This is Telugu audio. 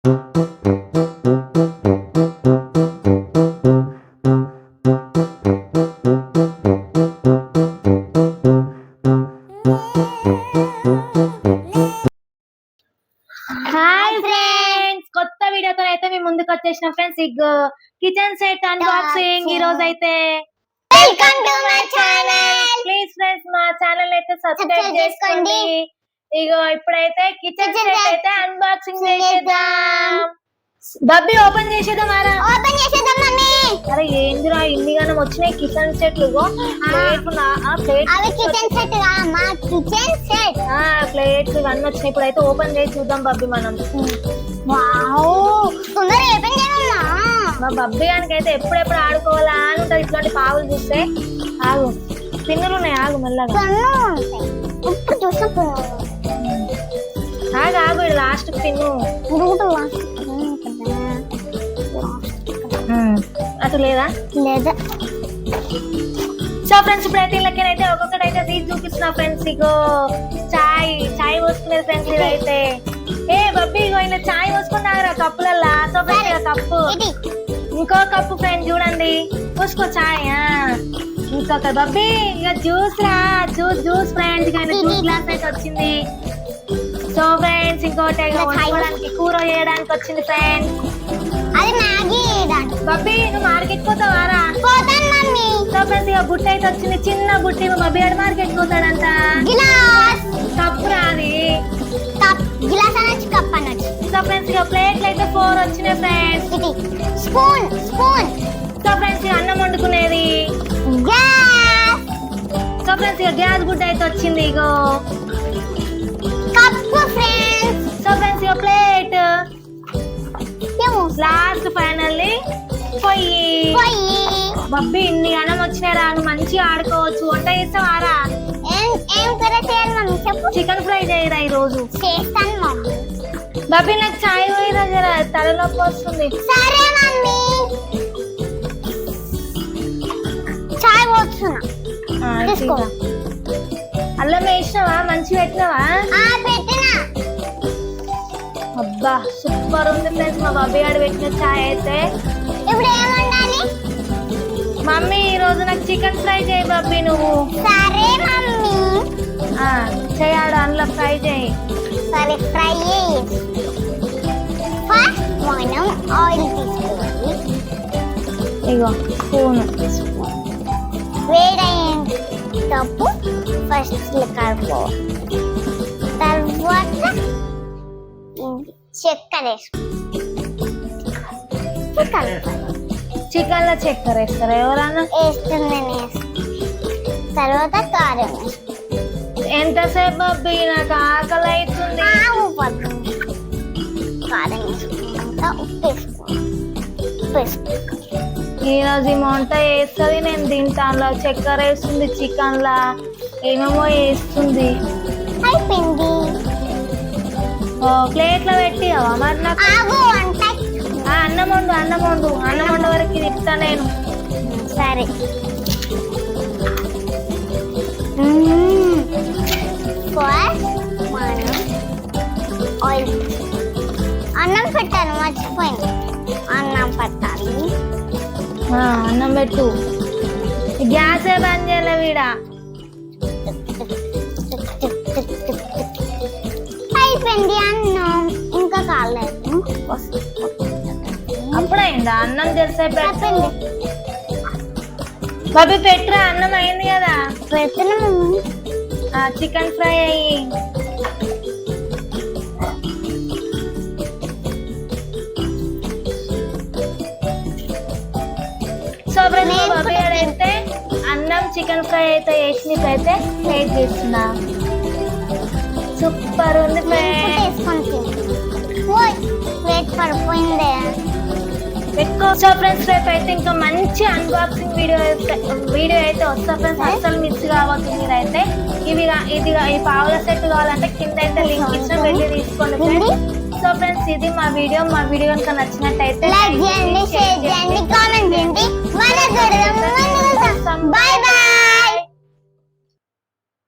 హాయ్ ఫ్రెండ్స్, కొత్త వీడియోతో అయితే మేము ముందుకు వచ్చేసిన ఫ్రెండ్స్. కిచెన్ సెట్ అన్బాక్సింగ్ ఈ రోజు అయితే. Welcome to my channel. Please friends మా ఛానల్ అయితే సబ్స్క్రైబ్ చేసుకోండి. ఇగో ఇప్పుడైతే కిచెన్ సెట్ అయితే అన్బాక్సింగ్ చేసేద్దాం. డబ్బి ఓపెన్ చేసేద్దాం. ఓపెన్ చేసేద్దాం మమ్మీ. అరే ఏందిరా ఇన్నిగానం వచ్చినాయి కిచెన్ సెట్లు. అవి కిచెన్ సెట్ రా, మా కిచెన్ సెట్. ప్లేట్స్ ఇవన్నీ వచ్చినాయి. ఇప్పుడైతే ఓపెన్ చేసి చూద్దాం బబ్బి మనం. వావ్, తొందరగా ఓపెన్ చేయమ్మా. మా బబ్బి గానికి అయితే ఎప్పుడెప్పుడు ఆడుకోవాలా అని ఉంటది. ఇట్లాంటి పావులు చూస్తే. ఆగు, పిన్నులు ఉన్నాయి, ఆగు మెల్లగా. ఇప్పుడు చూసా ఆగు ఆగు, లాస్ట్ పిన్ను అటు లేదా లేదా. సో ఫ్రెండ్స్ ఇప్పుడైతే ఇళ్ళకైతే ఒక్కొక్కటి అయితే తీసి చూపిస్తున్నా ఫ్రెండ్స్. ఇగో చాయ్ పోసుకునేది ఫ్రెండ్స్. ఇదైతే ఏ బబ్బి ఇగో ఇలా చాయ్ పోసుకున్నారా కప్పులల్లా. సో ఫ్రెండ్స్ కప్పు, ఇంకో కప్పు ఫ్రెండ్స్ చూడండి, పోసుకో చాయ్. ఇంకొక బబ్బి ఇక జ్యూస్ రా, జ్యూస్ ఫ్రెండ్స్. కానీ జ్యూస్ గ్లాస్ అయితే వచ్చింది. సో ఫ్రెండ్స్ ఇంకోటి కూర చేయడానికి వచ్చింది ఫ్రెండ్స్. అది మ్యాగీ. బబ్బి నువ్వు మార్కెట్ పోతావారా? పోతాను మమ్మీ. సో ఫ్రెండ్స్ ఇక బుట్ట అయితే వచ్చింది, చిన్న బుట్టి. మా బబ్బి గారు మార్కెట్ పోతాడంట. గిలాస్ కప్పు రాది, గిలాస్ అనొచ్చు, కప్ అనొచ్చు. సో ఫ్రెండ్స్ ఇక ప్లేట్లు అయితే 4 వచ్చినాయి ఫ్రెండ్స్. ఇది స్పూన్. సో ఫ్రెండ్స్ ఇక అన్నం వండుకునేది. గ్యాస్. సో ఫ్రెండ్స్ ఇక గ్యాస్ బుట్ట అయితే వచ్చింది. ఇగో కప్పు ఫ్రెండ్స్. సో ఫ్రెండ్స్ ఇక ప్లేట్. లాస్ట్ ఫైనల్లీ పొయ్యి. బబ్బి ఇన్ని అన్నం వచ్చినారా, నువ్వు మంచిగా ఆడుకోవచ్చు. వంట చేస్తావారా? ఏం కూర చేయాలి మమ్మీ చెప్పు. చికెన్ ఫ్రై చేయరా ఈ రోజు? చేస్తాను మమ్మీ. బబ్బి నాకు చాయ్ పోయిరా, జరా తలనొప్పి వస్తుంది. సరే మమ్మీ, చాయ్ పోస్తున్నా. తీసుకో. అల్లం వేసినావా? మంచిగా పెట్టినావా? పెట్టినా. అబ్బా సూపర్ ఉంది ఫ్రెండ్స్ మా బబ్బి గారు పెట్టిన చాయ్ అయితే. ఇప్పుడు ఏం వండాలి మమ్మీ? ఈ రోజు నాకు చికెన్ ఫ్రై చేయి బబ్బి నువ్వు. సరే మమ్మీ. చేయాడు, అందులో ఫ్రై చేయి. సరే ఫ్రై ఫస్ట్ మనం ఆయిల్ తీసుకోవాలి. ఇగో స్పూన్. వేడయ్యేటప్పు ఫస్ట్ కలుపుకోవాలి. తర్వాత చక్కెర చికెన్ లో చక్కెర వేస్తారా ఎవరన్నా? వేస్తుంది. తర్వాత కారం. ఎంతసేపు బబ్బి? నాకు ఆకలి అవుతుంది. కారం వేసుకున్నాక ఉప్పు వేసుకోవాలి. ఈ రోజు ఈ వంట వేస్తుంది, నేను తింటాను. చక్కెర వేస్తుంది చికెన్ లా, ఏమేమో వేస్తుంది. అయిపోయింది. ప్లేట్ లో పెట్టి మరి నాకు అన్నం వండు వరకు తిప్పుతా నేను. సరే. మనం ఆయిల్ అన్నం పెట్టాను, మర్చిపోయింది. అన్నం పెట్టాలి. అన్నం పెట్టు. గ్యాసే బంద్ చేయలే వీడ. అయిపోయింది అన్నం, ఇంకా కాలేదు. అప్పుడైందా అన్నం? తెలిసే పెట్టింది బబ్బి. పెట్టురా, అన్నం అయింది కదా. పెట్టిన చికెన్ ఫ్రై అయ్యి. సో బబ్బి అయితే అన్నం చికెన్ ఫ్రై అయితే వేసి అయితే ప్లేట్ చేస్తున్నా. సూపర్ ఉంది ప్లేట్ పడిపోయింది. పెట్టుకో. సో ఫ్రెండ్స్ రేపు అయితే ఇంకా మంచి అన్బాక్సింగ్ వీడియో అయితే వస్తా ఫ్రెండ్స్. అస్సలు మిస్ కావద్దు మీరైతే. ఈ పావుల సెట్ కావాలంటే కింద అయితే లింక్ ఇచ్చిన, వెళ్ళి తీసుకోండి ఫ్రెండ్స్. సో ఫ్రెండ్స్ ఇది మా వీడియో కనుక నచ్చినట్టయితే లైక్ చేయండి, షేర్ చేయండి, కామెంట్ చేయండి. By by.